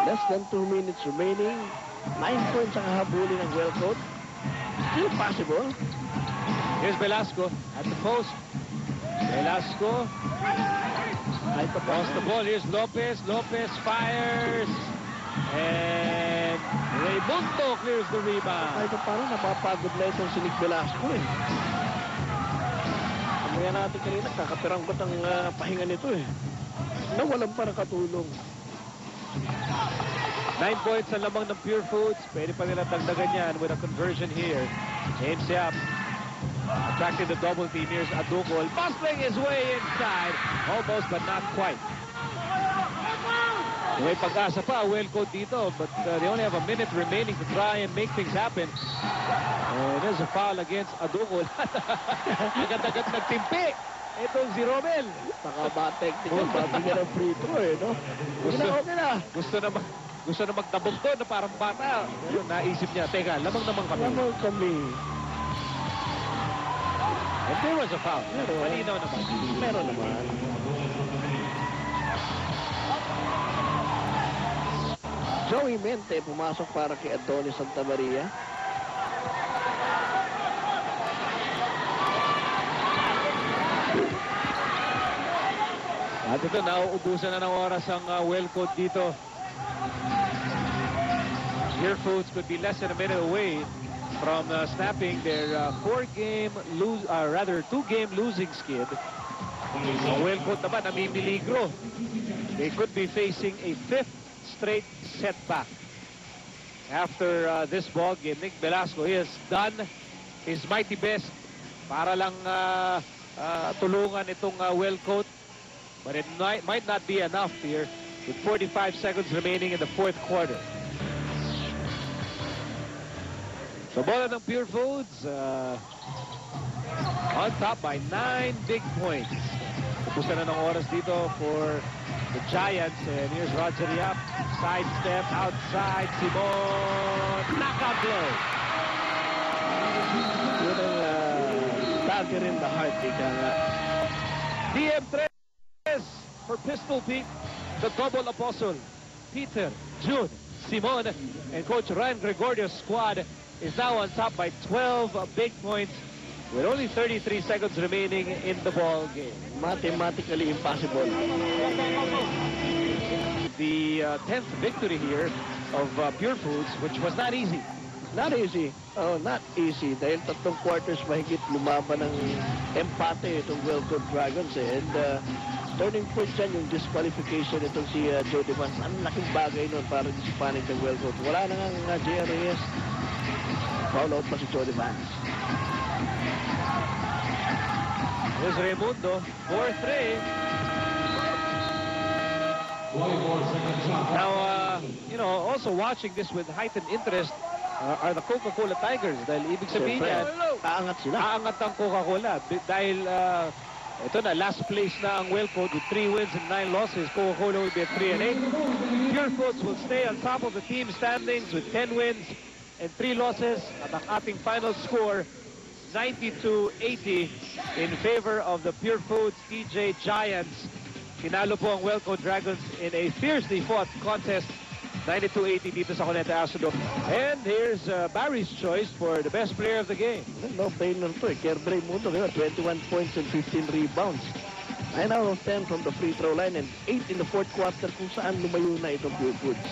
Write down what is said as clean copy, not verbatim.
Less than 2 minutes remaining. 9 points ang habulin ng Wellcoat. Still possible. Here's Velasco at the post. Velasco. Lost the ball. Here's Lopez. Lopez fires. And Raimundo clears the rebound. Ay, parang napapagod na itong si Nick Velasco eh. Kamaya natin kanina, kakapiranggot ang pahinga nito eh. Nawalan pa nakatulong. 9 points ang lamang ng Pure Foods. Pwede pa nila dagdagan yan with a conversion here. James Yap attracted the double team. Here's Adukol bustling his way inside. Almost but not quite. May pag-asa pa, Wellcoat dito, but they only have a minute remaining to try and make things happen. And there's a foul against Adukol. Agad-agad nagtimpi. Itong si Romel. Nakabatek tingnan, babigyan ng free throw eh, no? Okay na. Gusto na magtabog to na parang bata. Pero naisip niya, teka, lamang naman kami. Lamang kami. And there was a foul. Malinaw naman. Meron naman. Joey Mente pumasok para kay Adonis Santa Maria. At ito, nauubusan na ng oras ang Wellcoat dito. Pure Foods could be less than a minute away from snapping their 2-game losing skid. Ang Wellcoat naman namimiligro. They could be facing a 5th straight setback. After this ball game, Nick Velasco, he has done his mighty best para lang tulungan itong Wellcoat. But it might not be enough here with 45 seconds remaining in the 4th quarter. So bola ng Pure Foods on top by 9 big points. Ubusan na ng oras dito for the Giants. And here's Roger Yap. Sidestep outside. Simon. Knockout blow. Yun ang dagger in the heart. Ika nga. DM3 for Pistol Pete. The double apostle. Peter, June, Simon, and Coach Ryan Gregorio's squad is now on top by 12 big points with only 33 seconds remaining in the ball game. Mathematically impossible. The 10th victory here of Pure Foods, which was not easy. Not easy. Oh, not easy. Dahil 3 quarters mahigit lumaban ng empate itong Wellcoat Dragons eh. And turning point dyan yung disqualification itong si Jody Vance. Ang laking bagay nun para disipanin ng Wellcoat. Wala na nga J.R. Reyes. Foul out pa si Jody Vance. Here's Raimundo. 4-3. Now, you know, also watching this with heightened interest are the Coca-Cola Tigers. Dahil ibig sabihin yan, kaangat sila. Kaangat ang Coca-Cola. Dahil ito na, last place na ang Wellcoat with 3 wins and 9 losses. Coca-Cola will be at 3-8. Pure Foods will stay on top of the team standings with 10 wins and 3 losses. At ang ating final score, 92-80 in favor of the Pure Foods TJ Giants. Kinalo po ang Wellcoat Dragons in a fiercely fought contest. 92-80 dito sa Cuneta Astrodome. And here's Barry's choice for the best player of the game. No-brainer to eh. Kerr Raimundo, 21 points and 15 rebounds. 9 out of 10 from the free throw line and 8 in the 4th quarter kung saan lumayo na itong Pure Foods.